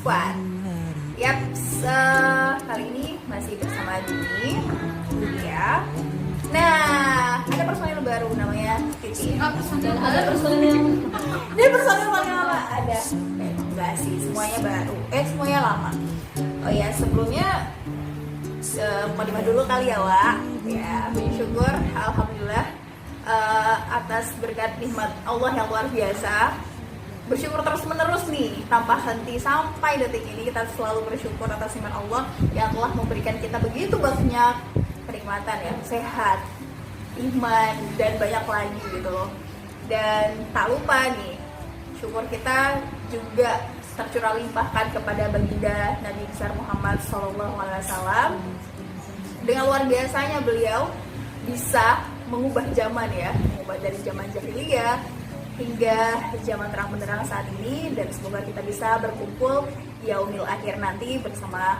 Squad. Yap, kali ini masih bersama Dini, ya. Nah, ada personil baru namanya Titi. Dan ada personil Dia personil paling lama ada. Enggak sih, semuanya baru. Semuanya lama. Oh ya, sebelumnya mukadimah dulu kali ya, Wak. Ya, bersyukur, alhamdulillah atas berkat nikmat Allah yang luar biasa. Bersyukur terus menerus nih tanpa henti sampai detik ini. Kita selalu bersyukur atas nikmat Allah yang telah memberikan kita begitu banyak kenikmatan ya, sehat, iman, dan banyak lagi gitu loh. Dan tak lupa nih, syukur kita juga tercurah limpahkan kepada baginda Nabi besar Muhammad SAW. Dengan luar biasanya beliau bisa mengubah zaman ya, mengubah dari zaman jahiliyah hingga zaman terang benderang saat ini. Dan semoga kita bisa berkumpul yaumil akhir nanti bersama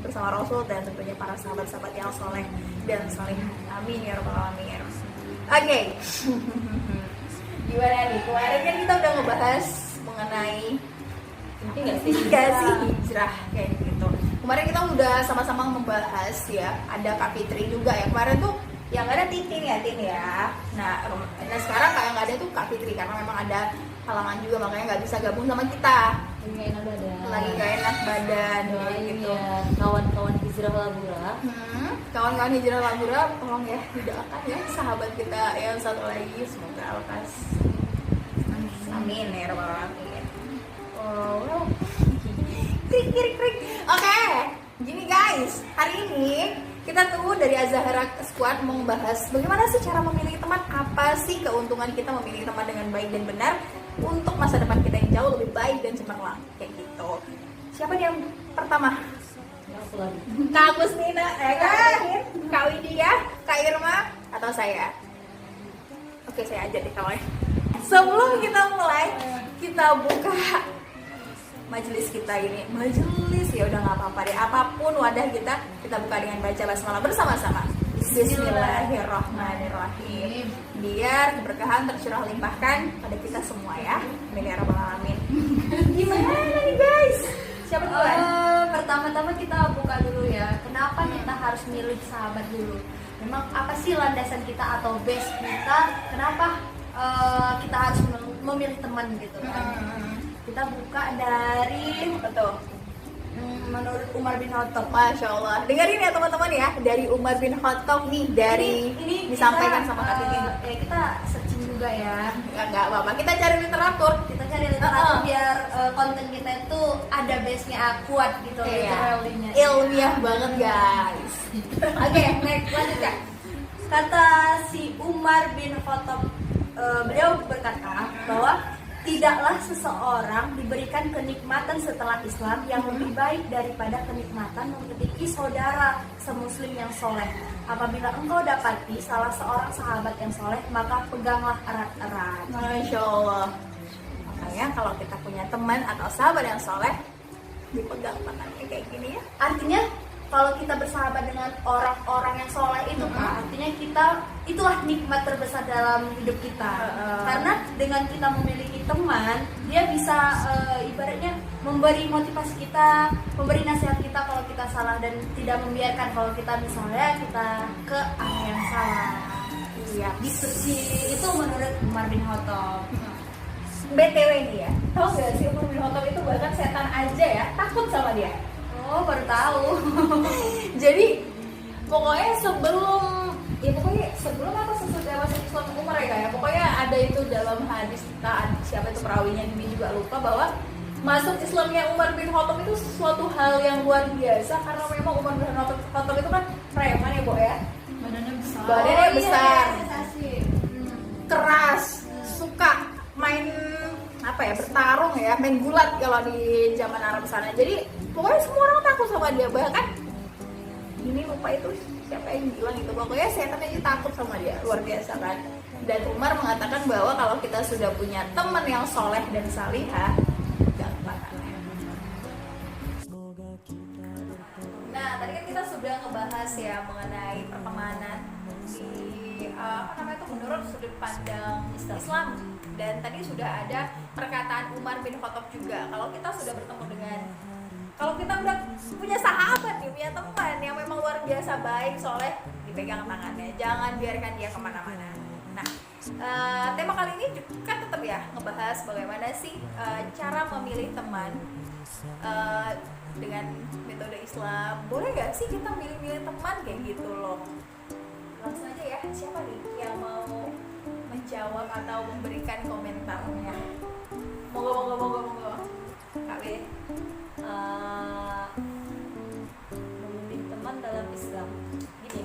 bersama Rasul dan tentunya para sahabat-sahabat yang soleh dan soleh. Amin ya rabbal alamin. Oke. Gimana nih? Kemarin kan kita udah ngebahas mengenai nggak sih hijrah kayak gitu. Kemarin kita udah sama-sama membahas ya, ada Kak Fitri juga ya. Kemarin tuh yang ada Tin ya. Nah sekarang yang nggak ada tuh Kak Fitri karena memang ada halangan juga, makanya nggak bisa gabung sama kita. Lagi nggak enak badan gitu. Ya, kawan-kawan hijrah labura. Kawan-kawan hijrah labura, tolong ya didoakan ya sahabat kita yang satu lagi, semoga lekas. Amin ya rabbal alamin. Oh, krik. Oke, gini guys, hari ini kita tuh dari Azahara Squad mau membahas bagaimana sih cara memilih teman, apa sih keuntungan kita memilih teman dengan baik dan benar untuk masa depan kita yang jauh lebih baik dan cemerlang kayak gitu. Siapa yang pertama? Kak Agus Nina, Kak Widya, Kak Irma, atau saya? Oke, saya aja deh kawan. Sebelum kita mulai, kita buka majelis kita ini. Majelis ya udah nggak apa-apa deh. Apapun wadah kita buka dengan baca basmalah bersama-sama. Bismillahirrahmanirrahim. Biar keberkahan tercurah limpahkan pada kita semua ya. Amin ya rabbal alamin. Gimana nih guys? Siapa duluan? Pertama-tama kita buka dulu ya. Kenapa kita harus milih sahabat dulu? Memang apa sih landasan kita atau base kita? Kenapa kita harus memilih teman gitu kan? Kita buka dari menurut Umar bin Khattab. Masya Allah. Dengerin ya teman-teman ya, dari Umar bin Khattab nih, dari ini disampaikan kita, sama Kak Titi. Kita searching juga ya. Enggak apa-apa. Kita cari literatur. Kita cari literatur biar konten kita itu ada base-nya kuat gitu. Iya. Ilmiah banget guys. Oke, next lanjut ya. Kata si Umar bin Khattab, beliau berkata bahwa tidaklah seseorang diberikan kenikmatan setelah Islam yang lebih baik daripada kenikmatan memiliki saudara semuslim yang soleh. Apabila engkau dapati salah seorang sahabat yang soleh, maka peganglah erat-erat. Masya Allah. Makanya kalau kita punya teman atau sahabat yang soleh, dipegang tangannya kayak gini ya. Artinya kalau kita bersahabat dengan orang-orang yang soleh itu artinya kita itulah nikmat terbesar dalam hidup kita. Karena dengan kita memiliki teman, dia bisa ibaratnya memberi motivasi kita, memberi nasihat kita kalau kita salah dan tidak membiarkan kalau kita misalnya kita ke arah yang salah. Iya. Itu menurut Umar bin Khattab. BTW ini ya, tahu gak sih Umar bin Khattab itu bahkan setan aja ya takut sama dia. Oh, baru tahu. Jadi pokoknya sebelum apa sesudah masuk Islam Umar ya kayak pokoknya ada itu dalam hadis, siapa itu perawinya ini juga lupa, bahwa masuk Islamnya Umar bin Khattab itu sesuatu hal yang luar biasa karena memang Umar bin Khattab itu kan preman ya, Bo ya. Badannya besar. Keras, suka main bertarung ya, main gulat kalau di zaman Arab sana. Jadi pokoknya semua orang takut sama dia, bahkan ini lupa itu siapa yang bilang itu, pokoknya setan aja takut sama dia, luar biasa kan. Dan Umar mengatakan bahwa kalau kita sudah punya teman yang soleh dan salihah, gampang. Nah tadi kan kita sudah ngebahas ya mengenai pertemanan di apa namanya itu menurut sudut pandang Islam. Dan tadi sudah ada perkataan Umar bin Khattab juga, kalau kita sudah bertemu dengan, kalau kita udah punya sahabat nih, punya teman yang memang luar biasa baik, soleh, dipegang tangannya, jangan biarkan dia kemana-mana. Nah, tema kali ini kan tetap ya ngebahas bagaimana sih cara memilih teman dengan metode Islam. Boleh gak sih kita milih-milih teman kayak gitu loh? Langsung aja ya, siapa nih yang mau menjawab atau memberikan komentarnya? Monggo. Kak B. Memilih teman dalam Islam. Gini,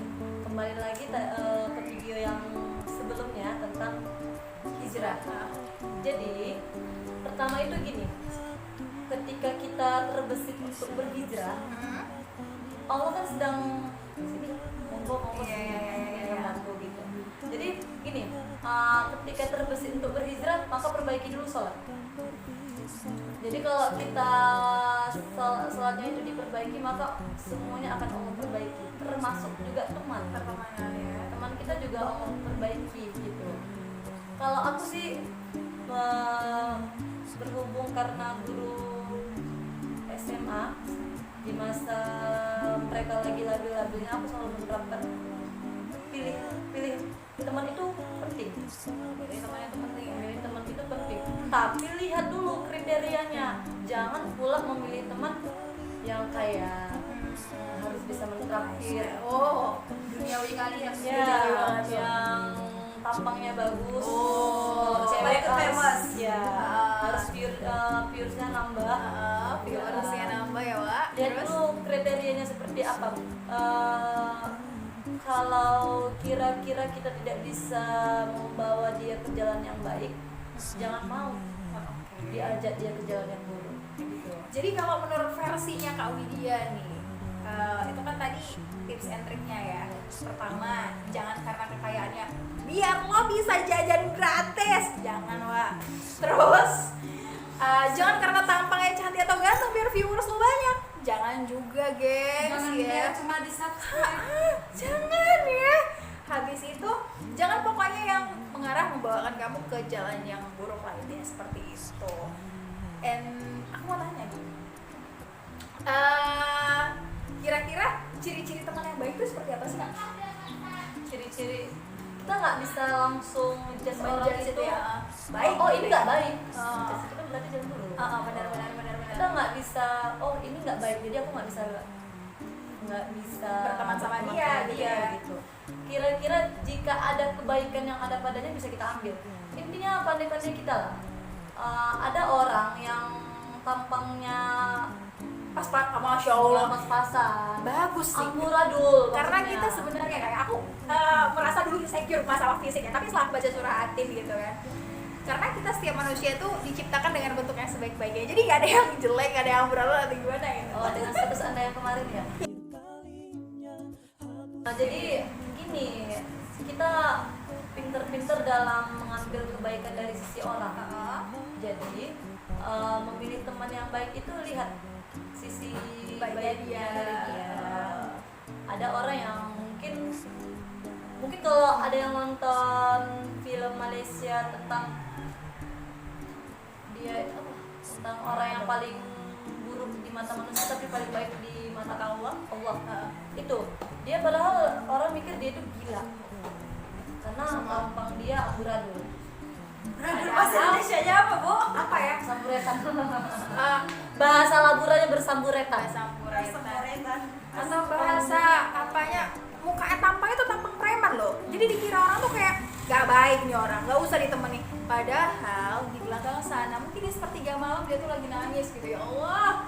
kembali lagi ke video yang sebelumnya tentang hijrah. Jadi, pertama itu gini, ketika kita terbesit untuk berhijrah, Allah kan sedang monggo membantu gitu. Jadi gini, ketika terbesit untuk berhijrah, maka perbaiki dulu sholat. Jadi kalau kita sholatnya itu diperbaiki, maka semuanya akan Allah perbaiki, termasuk juga teman ya. Teman kita juga Allah perbaiki gitu. Kalau aku sih berhubung karena guru SMA, di masa mereka lagi labil-labilnya, aku selalu menerapkan pilih teman itu penting. Pilih teman itu penting. Tapi lihat dulu kriterianya. Jangan pula memilih teman yang kayak harus bisa mentraktir. Oh, duniawi kali ya. Yang tampangnya bagus. Cewek itu famous. Ya, harus viewersnya nambah. Viewersnya nambah ya, Wak. Dan itu kriterianya seperti apa? Kalau kira-kira kita tidak bisa membawa dia ke jalan yang baik, jangan mau diajak dia ke jalan yang buruk gitu. Jadi kalau menurut versinya Kak Widya nih, itu kan tadi tips and triknya ya. Pertama, jangan karena kekayaannya biar lo bisa jajan gratis, jangan, Wak. Terus jangan karena tampangnya cantik atau ganteng biar viewers lo banyak, jangan juga, gengs. Jangan ya cuma di subscribe. Jangan ya. Habis itu jangan pokoknya yang mengarah membawakan kamu ke jalan yang buruk lainnya, seperti itu. And aku mau tanya nih, kira-kira ciri-ciri teman yang baik itu seperti apa sih, Kak? Ciri-ciri kita nggak bisa langsung judge orang Menjudge itu ya, baik. oh ini nggak baik. Oh. Judge itu kan berarti jangan dulu. Benar. Kita nggak bisa, oh ini nggak baik, jadi aku nggak bisa Berteman sama dia, gitu. Kira-kira jika ada kebaikan yang ada padanya bisa kita ambil. Intinya pandai-pandai kita lah. Ada orang yang tampangnya Masya Allah, pas-pasan, bagus sih. amburadul. Karena maksudnya. kita sebenarnya kayak aku merasa dulu insecure masalah fisik ya, tapi setelah baca surah Atin gitu kan, karena kita setiap manusia itu diciptakan dengan bentuk yang sebaik-baiknya, jadi nggak ada yang jelek, nggak ada yang amburadul atau gimana gitu. Oh, dengan status Anda yang kemarin ya. Nah, jadi gini, kita pinter-pinter dalam mengambil kebaikan dari sisi orang. Jadi memilih teman yang baik itu lihat sisi baiknya dari dia. Ada orang yang mungkin kalau ada yang nonton film Malaysia tentang dia tentang orang yang paling buruk di mata manusia tapi paling baik di mata Allah, itu dia padahal orang mikir dia itu gila karena tampang dia amburadul. Bahasa Indonesianya apa, Bu? Apa ya? Samburetan. Bahasa laburanya bersamburetan. Samburetan. Atau bahasa apanya? Mukanya tampang itu tampang preman loh. Jadi dikira orang tuh kayak gak baik nih orang, gak usah ditemani. Padahal di belakang sana mungkin di sepertiga malam dia tuh lagi nangis gitu, ya Allah.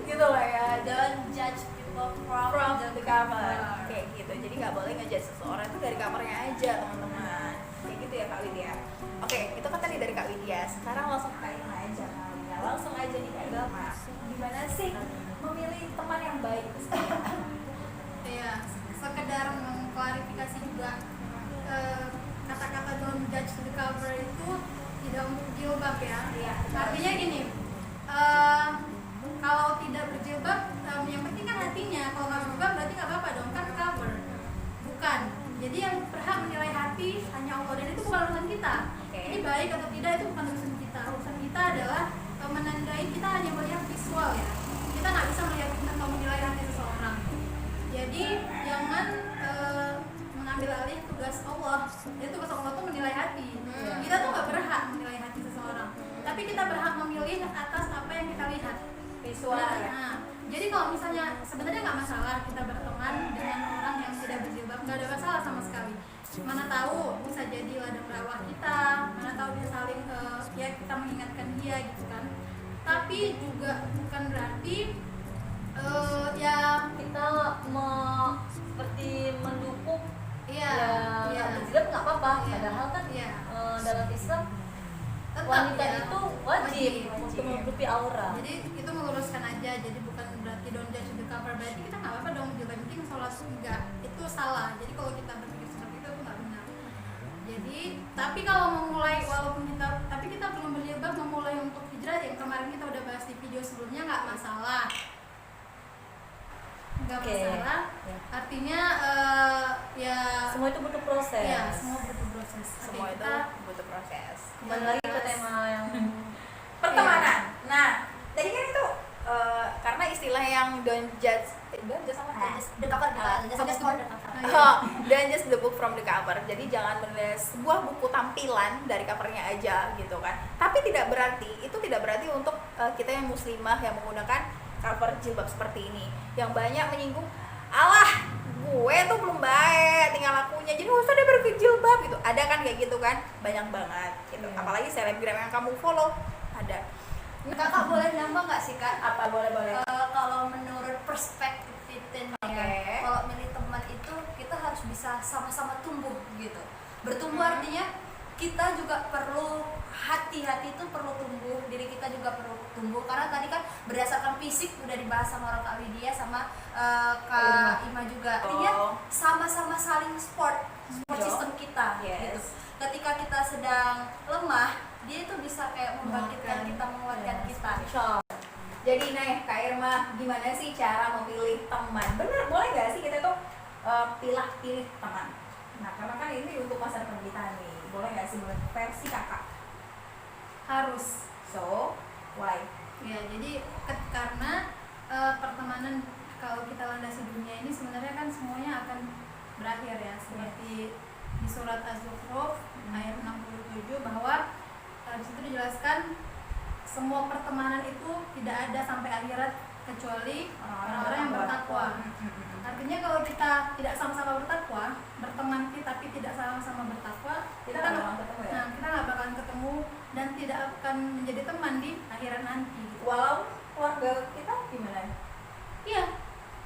Gitu lah ya. Don't judge people From the cover. Kayak gitu. Jadi gak boleh ngejudge seseorang itu dari kamarnya aja, teman-teman. Kayak gitu ya Kak Widya. Oke, itu kan tadi dari Kak Widya. Sekarang langsung tanya aja Kak Widya. Langsung aja nih Kak Ilma. Gimana sih memilih teman yang baik itu seperti apa? Iya, sekedar mengklarifikasi juga, kata-kata don't judge the cover itu tidak untuk jilbab ya. Iya. Artinya gini, kalau tidak berjilbab, yang penting kan hatinya. Kalau nggak berjilbab berarti nggak apa-apa dong, kan cover. Bukan. Jadi yang berhak menilai hati hanya Allah, dan itu bukan urusan kita. Oke. Jadi baik atau tidak itu bukan urusan kita. Urusan kita adalah menandai, kita hanya melihat visual ya. Kita nggak bisa melihat atau menilai hati seseorang. Jadi jangan mengambil alih tugas Allah. Jadi tugas Allah tuh menilai hati. Kita tuh nggak berhak menilai hati seseorang, tapi kita berhak memilih atas apa yang kita lihat. Visual ya. Nah, jadi kalau misalnya sebenarnya nggak masalah kita berteman dengan orang yang tidak berjilbab, nggak ada masalah sama sekali. Mana tahu bisa jadi ladang dakwah kita, mana tahu bisa saling ya kita mengingatkan dia gitu kan. Tapi juga bukan berarti ya Kita seperti mendukung iya ya berjilbab nggak apa-apa, Iya. padahal kan Iya. dalam Islam tetap wanita ya, itu wajib wajib. untuk menutupi aura. Jadi itu meluruskan aja, jadi bukan berarti don't judge the cover, berarti kita nggak apa-apa dong juga penting sholat, enggak, itu salah. Jadi kalau kita berpikir seperti itu nggak benar. Jadi tapi kalau memulai, walaupun kita, tapi kita belum berjilbab memulai untuk hijrah yang kemarin kita udah bahas di video sebelumnya, nggak masalah, nggak Oke. masalah. Ya. Artinya ya Semua itu butuh proses. ya semua butuh proses. Semua Oke, itu kita butuh proses. Kembali lagi ke tema yang Pertemanan. Nah, tadi kan itu karena istilah yang don't judge apa? the cover, Don't just the book from the cover. Jadi jangan menilai sebuah buku tampilan dari covernya aja gitu kan. Tapi tidak berarti untuk kita yang muslimah yang menggunakan cover jilbab seperti ini yang banyak menyinggung, alah gue tuh belum baik tinggal lakunya, jadi nggak usah deh berjilbab gitu. Ada kan kayak gitu kan, banyak banget gitu. Iya. Apalagi selebgram yang kamu follow ada. Kakak boleh nambah nggak sih Kak? Apa boleh Kalau menurut perspektif Titin Oke. ya, kalau milih teman itu kita harus bisa sama-sama tumbuh gitu. Bertumbuh artinya kita juga perlu hati-hati itu perlu tumbuh, diri kita juga perlu tumbuh, karena tadi kan berdasarkan fisik udah dibahas sama orang Kak Widya sama Kak Ima juga. Artinya sama-sama saling support Yo. sistem kita Yes. gitu. Ketika kita sedang lemah, dia itu bisa kayak membangkitkan kita, menguatkan kita. Jadi nih Kak Irma, gimana sih cara memilih teman? Bener, boleh nggak sih kita tuh pilih teman? Nah, karena kan ini untuk masa depan kita nih, boleh nggak sih menurut versi kakak? Harus. So, why? Ya, jadi karena pertemanan kalau kita landasi dunia ini sebenarnya kan semuanya akan berakhir ya, seperti di surat Az-Zukhruf ayat 67 bahwa di situ dijelaskan semua pertemanan itu tidak ada sampai akhirat kecuali orang-orang yang bertakwa. Artinya kalau kita tidak sama-sama bertakwa, berteman tapi tidak sama-sama bertakwa, Kita nggak bakalan ketemu ya? Nah, kita nggak bakalan ketemu dan tidak akan menjadi teman di akhirat nanti. Walau keluarga kita gimana? Iya,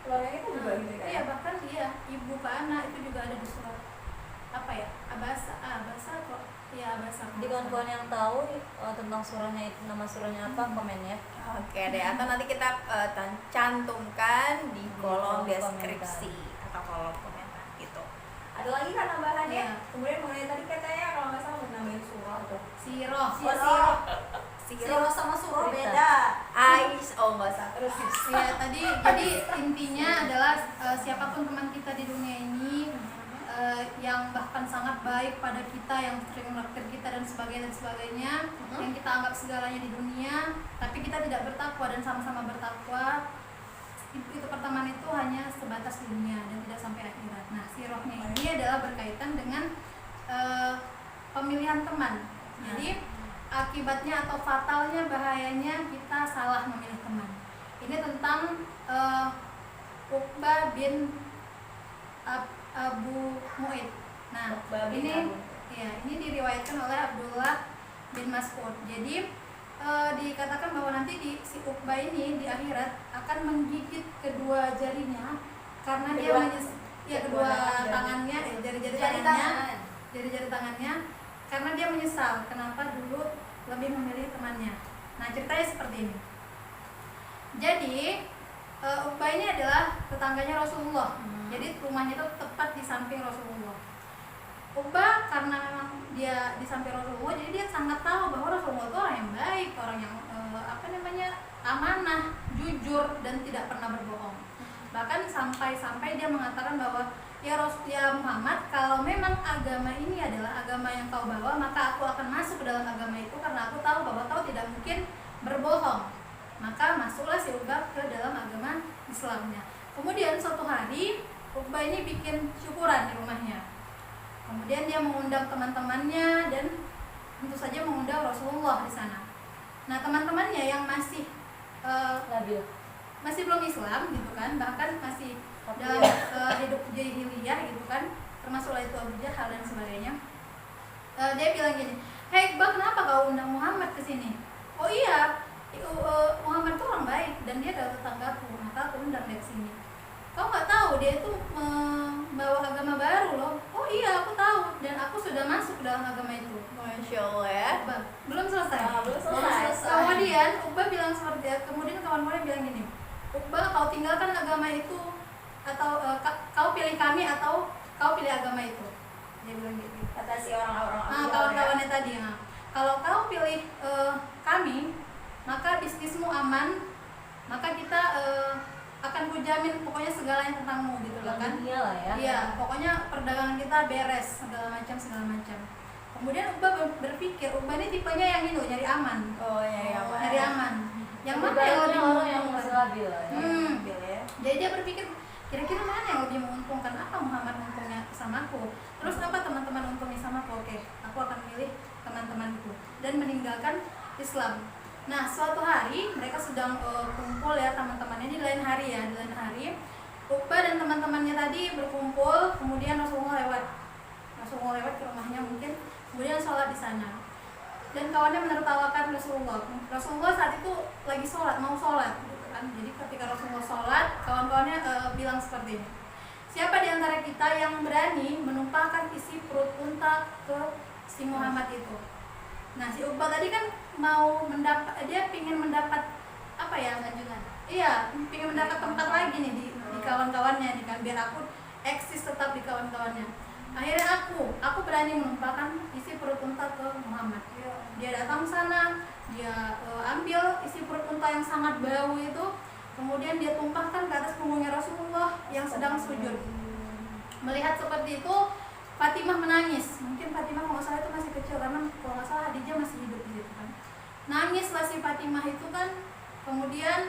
Keluarga kita juga gitu kan? iya, bahkan iya, ibu ke anak itu juga ada di surat apa ya? Abasa kok. Iya, Abasa. Jadi kawan-kawan yang tahu tentang surahnya itu, nama surahnya apa, komen ya. Oke deh, atau nanti kita cantumkan di kolom kolom deskripsi atau kolom komentar gitu. Ada lagi kan tambahannya? Iya. Kemudian mengenai tadi katanya kalau nggak salah mau nambahin surah tuh. Siroh. Siroh sama suroh Cerita. beda. Ais, oh nggak usah terus. Ya, jadi intinya adalah siapapun teman kita di dunia ini yang bahkan sangat baik pada kita, yang sering menaktir kita dan sebagainya, yang kita anggap segalanya di dunia, tapi kita tidak bertakwa dan sama-sama bertakwa, itu pertemanan itu hanya sebatas dunia dan tidak sampai akhirat. Nah, sirohnya ini adalah berkaitan dengan pemilihan teman. Jadi akibatnya atau fatalnya, bahayanya kita salah memilih teman. Ini tentang Uqbah bin Abu Mu'id. Nah, Uqbah bin ini Abu. ya, ini diriwayatkan oleh Abdullah bin Mas'ud. Jadi dikatakan bahwa nanti si Uqbah ini di akhirat akan menggigit kedua jarinya karena dia kedua tangannya, jari-jari tangannya karena dia menyesal kenapa dulu lebih memilih temannya. Nah, ceritanya seperti ini. Jadi Uqbah ini adalah tetangganya Rasulullah. Jadi rumahnya itu tepat di samping Rasulullah. Uqbah karena memang dia di samping Rasulullah, jadi dia sangat tahu bahwa Rasulullah itu orang yang baik, orang yang amanah, jujur dan tidak pernah berbohong. Bahkan sampai dia mengatakan bahwa Ya Muhammad, kalau memang agama ini adalah agama yang kau bawa, maka aku akan masuk ke dalam agama itu karena aku tahu bahwa kau tidak mungkin berbohong. Maka masuklah si Uqbah ke dalam agama Islamnya. Kemudian suatu hari Uqbah ini bikin syukuran di rumahnya. Kemudian dia mengundang teman-temannya dan tentu saja mengundang Rasulullah di sana. Nah, teman-temannya yang masih masih belum Islam gitu kan, bahkan masih dalam hidup jahiliyah gitu kan, termasuklah itu Abu Jahal dan sebagainya. Dia bilang gini, "Hei Iqbal, kenapa kau undang Muhammad ke sini?" "Oh iya, Muhammad itu orang baik dan dia adalah tetanggaku, maka aku undang dia ke sini." "Kau nggak tahu dia itu membawa agama baru loh?" "Oh iya, aku tahu dan aku sudah masuk dalam agama itu." Masya Allah ya. Belum selesai. Belum selesai. Kemudian Uqbah bilang seperti itu. Kemudian kawan-kawan bilang gini, "Uqbah, kau tinggalkan agama itu atau kau pilih kami atau kau pilih agama itu?" Dia bilang gitu. Kata si orang-orang Kawan-kawannya tadi, kalau kau pilih kami, maka bisnismu aman, maka kita akan kujamin pokoknya segalanya tentangmu gitu loh kan. Dunia lah ya. Iya, pokoknya perdagangan kita beres segala macam. Kemudian Uqbah berpikir, Uqbah ini tipenya yang itu nyari aman. Oh ya, Nyari aman. Yang mana yang Ibaratnya lebih orang yang menguntungkan? masih labil lah ya. ya. Jadi dia berpikir kira-kira mana yang lebih menguntungkan, apa Muhammad untungnya sama aku, terus apa teman-teman untungnya sama aku. Oke, aku akan milih teman-temanku dan meninggalkan Islam. Nah, suatu hari mereka sedang kumpul ya teman-temannya di lain hari ya, di lain hari Uqbah dan teman-temannya tadi berkumpul, kemudian Rasulullah lewat ke rumahnya mungkin, kemudian sholat di sana dan kawannya menertawakan Rasulullah saat itu lagi sholat, mau sholat gitu kan. Jadi ketika Rasulullah sholat, kawan-kawannya bilang seperti ini, "Siapa di antara kita yang berani menumpahkan isi perut unta ke si Muhammad itu?" Nah, si Uqbah tadi kan dia pingin mendapat apa ya, lanjutan. Iya, pingin mendapat tempat lagi nih di kawan-kawannya nih kan, biar aku eksis tetap di kawan-kawannya. Akhirnya aku berani menumpahkan isi perut unta ke Muhammad. Dia datang sana, dia ambil isi perut unta yang sangat bau itu, kemudian dia tumpahkan ke atas punggungnya Rasulullah yang sedang sujud. Melihat seperti itu, Fatimah menangis. Mungkin Fatimah kalau nggak salah itu masih kecil, karena kalau nggak salah Khadijah masih hidup di situ kan. Nangislah si Fatimah itu kan. Kemudian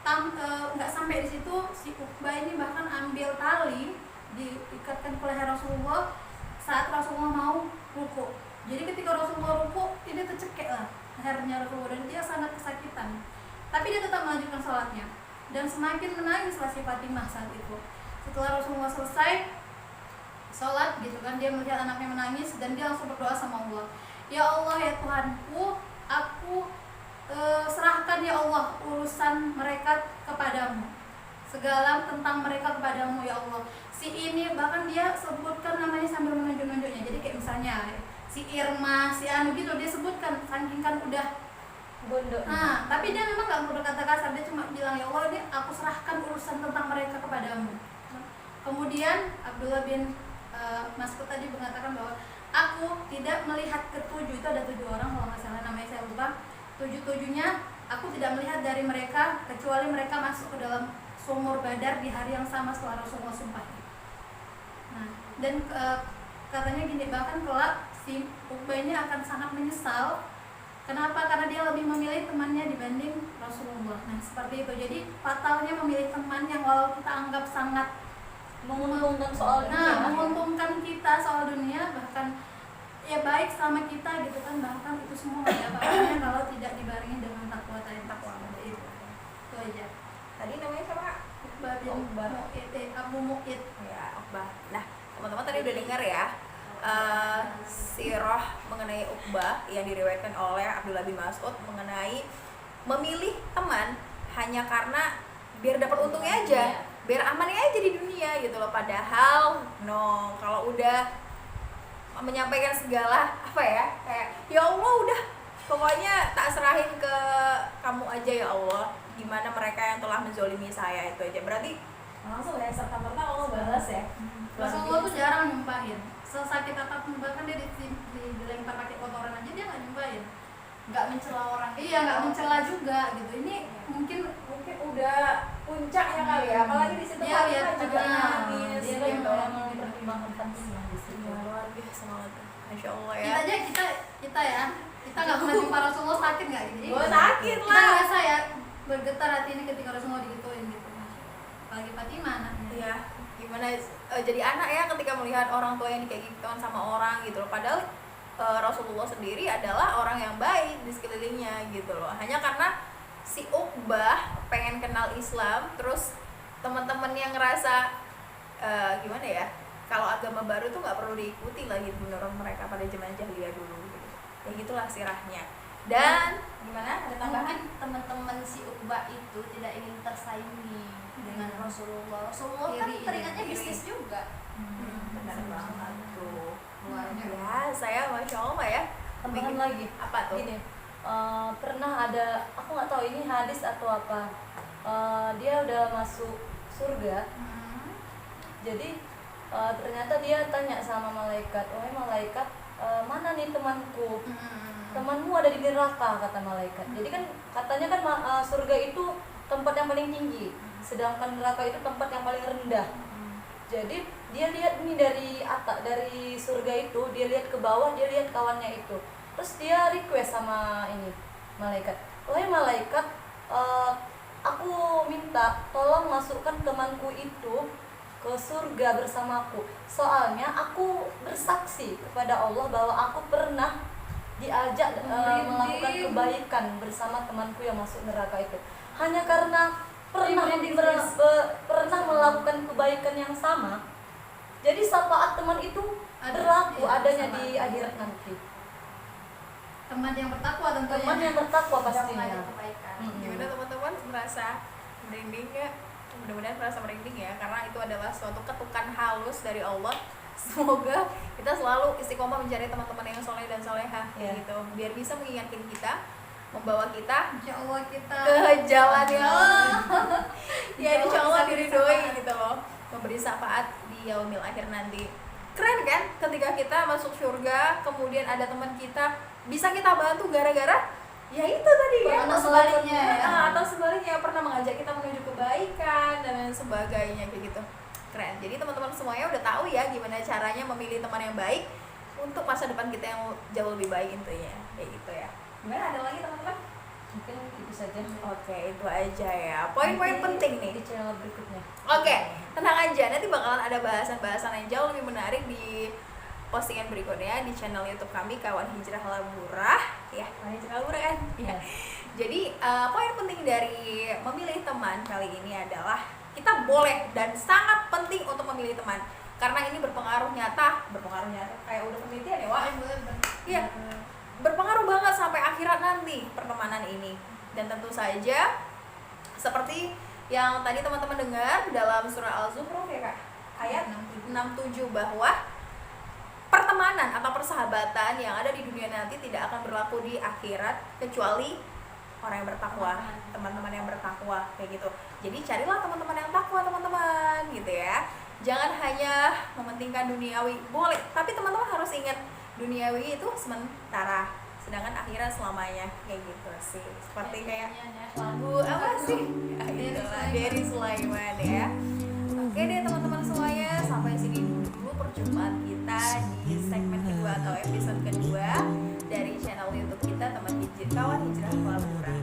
nggak sampai di situ, si Uqbah ini bahkan ambil tali diikatkan ke leher Rasulullah saat Rasulullah mau ruku. Jadi ketika Rasulullah ruku, ini tercekek lah lehernya Rasulullah dan dia sangat kesakitan. Tapi dia tetap melanjutkan sholatnya dan semakin menangislah si Fatimah saat itu. Setelah Rasulullah selesai sholat gitu kan, dia melihat anaknya menangis dan dia langsung berdoa sama Allah, "Ya Allah, ya Tuhanku, aku serahkan ya Allah urusan mereka kepadamu, segala tentang mereka kepadamu ya Allah." Si ini bahkan dia sebutkan namanya sambil menunjuk-nunjuknya. Jadi kayak misalnya si Irma, si Anu gitu dia sebutkan, saking kan udah Bondo. Nah, tapi dia memang gak berkata kasar, dia cuma bilang, "Ya Allah, aku serahkan urusan tentang mereka kepadamu." Kemudian Abdullah bin Mas'ud tadi mengatakan bahwa aku tidak melihat ketujuh, itu ada 7 orang kalau nggak salah namanya saya lupa, 7-7-nya aku tidak melihat dari mereka kecuali mereka masuk ke dalam sumur Badar di hari yang sama setelah Rasulullah sumpah. Nah, dan katanya gini, bahkan kelak si Uqbah ini akan sangat menyesal. Kenapa? Karena dia lebih memilih temannya dibanding Rasulullah. Nah, seperti itu. Jadi fatalnya memilih teman yang walau kita anggap sangat Menguntungkan soal dunia. menguntungkan kita soal dunia, bahkan ya baik sama kita gitu kan, bahkan itu semua nggak ada apa-apanya kalau tidak dibarengi dengan takwa tadi. Itu aja. Tadi namanya siapa? Uqbah bin Mu'id, Abu Mu'id. Ya, Uqbah. Nah, teman-teman tadi udah dengar ya sirah mengenai Uqbah yang diriwayatkan oleh Abdullah bin Mas'ud mengenai memilih teman hanya karena biar dapat untungnya aja, biar amannya aja di dunia gitu loh. Padahal kalau udah menyampaikan segala apa ya, kayak ya Allah udah pokoknya tak serahin ke kamu aja ya Allah, gimana mereka yang telah menzolimi saya, itu aja. Berarti langsung ya serta-merta Allah balas ya. Rasulullah tuh jarang nyumpahin, sesakit apapun, bahkan dia dilempar pakai kotoran aja dia nggak nyumpahin, nggak mencela orang. Iya, nggak mencela juga gitu. Ini mungkin puncaknya kali ya, apalagi di situ Iya, Fatimah biar juga tenang. nangis Dia kan gitu. memang mempertimbangkan Fatimah di situ. Ya, luar biasa banget, masya Allah ya. Kita aja kita ya, kita nggak pernah jumpa Rasulullah, sakit nggak gitu? Oh, sakit Kita lah. ngerasa ya bergetar hati ini ketika Rasulullah digituin gitu. Apalagi Fatimah anaknya. Iya, gimana jadi anak ya ketika melihat orang tua yang kayak gitu sama orang gitu loh. Padahal Rasulullah sendiri adalah orang yang baik di sekelilingnya gitu loh. Hanya karena si Uqbah pengen kenal Islam, terus teman-teman yang ngerasa gimana ya, kalau agama baru tuh nggak perlu diikuti lagi menurut mereka pada zaman jahiliyah dulu gitu. Ya gitulah sirahnya. Dan gimana, ada tambahan? Mungkin teman-teman si Uqbah itu tidak ingin tersaingi dengan Rasulullah. Rasulullah kan Iri, teringatnya iri. bisnis juga. Benar banget tuh. Luar biasa ya, masya Allah ya. Tambahan Bikin- lagi. apa tuh? Gini, pernah ada, aku nggak tahu ini hadis atau apa. Dia udah masuk surga. Jadi ternyata dia tanya sama malaikat, "Oh malaikat, mana nih temanku? Temanmu ada di neraka," kata malaikat. Jadi kan katanya kan surga itu tempat yang paling tinggi, sedangkan neraka itu tempat yang paling rendah. Jadi dia lihat nih dari atas, dari surga itu dia lihat ke bawah, dia lihat kawannya itu. Terus dia request sama ini malaikat, "Wahai malaikat, aku minta tolong masukkan temanku itu ke surga bersamaku. Soalnya aku bersaksi kepada Allah bahwa aku pernah diajak melakukan kebaikan bersama temanku yang masuk neraka itu. Hanya karena pernah pernah melakukan kebaikan yang sama. Jadi syafaat teman itu berlaku iya, adanya sama. di akhirat nanti. Teman yang bertakwa tentunya. Teman yang bertakwa Mengajak pastinya. kebaikan. Gimana teman-teman, merasa merinding nggak? Mudah-mudahan merasa merinding ya, karena itu adalah suatu ketukan halus dari Allah. Semoga kita selalu istiqomah mencari teman-teman yang soleh dan soleha Iya. gitu, biar bisa mengingatkan kita, membawa kita Insya Allah kita ke jalan yang ya Insya insya Allah Allah bisa diridhoi bersama. gitu loh, memberi syafaat di yaumil akhir nanti. Keren kan ketika kita masuk surga, kemudian ada teman kita bisa kita bantu gara-gara ya itu tadi ya, Atau sebaliknya ya. atau sebaliknya pernah mengajak kita menuju kebaikan dan lain sebagainya kayak gitu. Keren. Jadi teman-teman semuanya udah tahu ya gimana caranya memilih teman yang baik untuk masa depan kita yang jauh lebih baik intinya kayak gitu ya. Gimana, ada lagi teman-teman? Mungkin itu saja. Oke, itu aja ya. Poin-poin penting nih. Di channel berikutnya. Oke, tenang aja, nanti bakalan ada bahasan-bahasan yang jauh lebih menarik di postingan berikutnya di channel YouTube kami, Kawan Hijrah Laburah. Ya, Kawan Hijrah Laburah kan? Ya. Jadi, poin penting dari memilih teman kali ini adalah kita boleh dan sangat penting untuk memilih teman. Karena ini berpengaruh nyata kayak udah penelitian ya, Wak? Iya. Berpengaruh banget sampai akhirat nanti pertemanan ini. Dan tentu saja seperti yang tadi teman-teman dengar dalam surah Al-Zukhruf ya Kak, ayat 67 bahwa pertemanan atau persahabatan yang ada di dunia nanti tidak akan berlaku di akhirat kecuali orang yang bertakwa, teman-teman yang bertakwa kayak gitu. Jadi carilah teman-teman yang takwa teman-teman gitu ya. Jangan hanya mementingkan duniawi, boleh, tapi teman-teman harus ingat duniawi itu sementara, sedangkan akhirat selamanya kayak gitu sih. Seperti kayak lagu apa sih? Ya, itulah dari Sulaiman ya. Oke deh teman-teman semuanya, sampai sini dulu perjumpaan kita di segmen kedua atau episode kedua dari channel YouTube kita Teman Hijrah, Kawan Hijrah Laburah.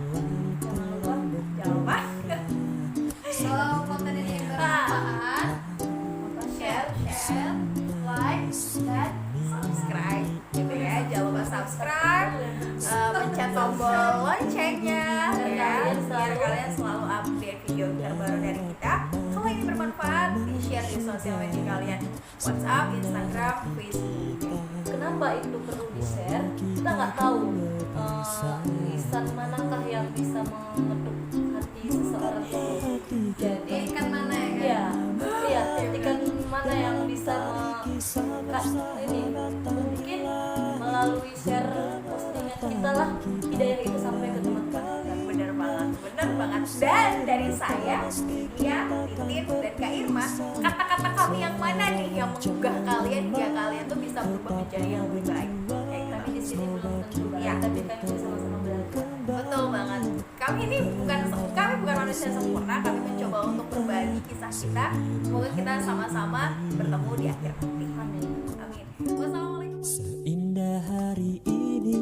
Jangan lupa kalau konten ini bermanfaat, share, Like dan subscribe gitu ya. Jangan lupa subscribe, pencet tombol loncengnya ya, biar kalian selalu update video terbaru dari kita. Kalau ini bermanfaat, di-share di sosial media kalian, WhatsApp, Instagram, Facebook. Kenapa itu perlu di-share? Kita nggak tahu lisan manakah yang bisa mengetuk hati seseorang itu. Jadi ikan mana ya kan? iya, ketikan mana yang bisa ini mungkin melalui share postingan kita lah hidayah itu sampai ke teman-teman. Bener banget. Dan dari saya, Nia, Titin, dan Kak Irma, kata-kata kami yang mana nih yang menggugah kalian hingga kalian tuh bisa berubah menjadi yang lebih baik? Tapi di sini belum tentu Iya. tapi kami sama-sama belajar. Betul banget. Kami bukan manusia sempurna, kami mencoba untuk berbagi kisah kita. Semoga kita sama-sama bertemu di akhir nanti. Amin. Amin. Wassalamualaikum. Seindah hari ini,